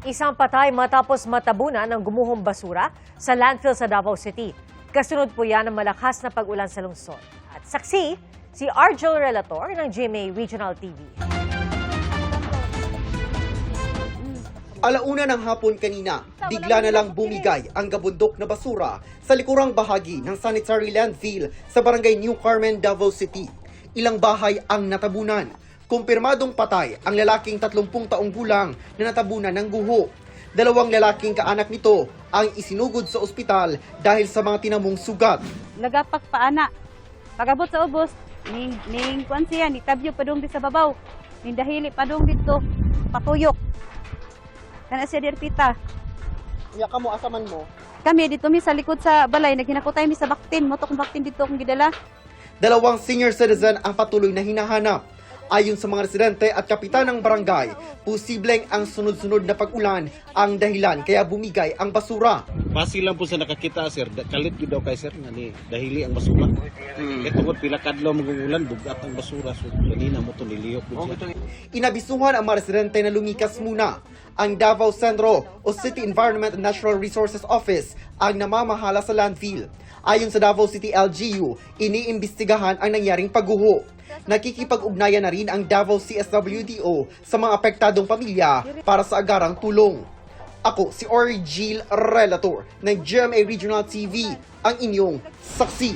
Isang patay matapos matabunan ng gumuhong basura sa landfill sa Davao City. Kasunod po yan ng malakas na pag-ulan sa lungsod. At saksi, si Argel Relator ng GMA Regional TV. Alauna ng hapon kanina, bigla na lang bumigay ang gabundok na basura sa likurang bahagi ng sanitary landfill sa barangay New Carmen, Davao City. Ilang bahay ang natabunan. Kumpirmadong patay ang lalaking 30 taong gulang na natabunan ng guho. 2 lalaking kaanak nito ang isinugod sa ospital dahil sa mga tinamong sugat. Nagapak paana. Pagabot sa ubos, ning kuan siya, ni tabyo padung di sa babaw. Ning dahili padung dito, patuyok. Kana siya dirpita. Iya ka mo, asaman mo? Kami dito mi sa likod sa balay, naghinakutay mi sa baktin. Moto kong baktin dito kung gidala. 2 senior citizen ang patuloy na hinahanap. Ayon sa mga residente at kapitan ng barangay, posibleng ang sunod-sunod na pag-ulan ang dahilan kaya bumigay ang basura. Basi lang po sa nakakita, sir. Kalit yun daw kay sir nga ni dahili ang basura. Tungod pila kadlaw mag-ulan, bugat ang basura. So, kanina mo ito niliyok po siya. Inabisuhan ang mga residente na lumikas muna. Ang Davao Centro o City Environment and Natural Resources Office ang namamahala sa landfill. Ayon sa Davao City LGU, iniimbestigahan ang nangyaring pagguho. Nakikipag-ugnayan na rin ang Davao CSWDO sa mga apektadong pamilya para sa agarang tulong. Ako si Argel Relator ng GMA Regional TV, ang inyong saksi.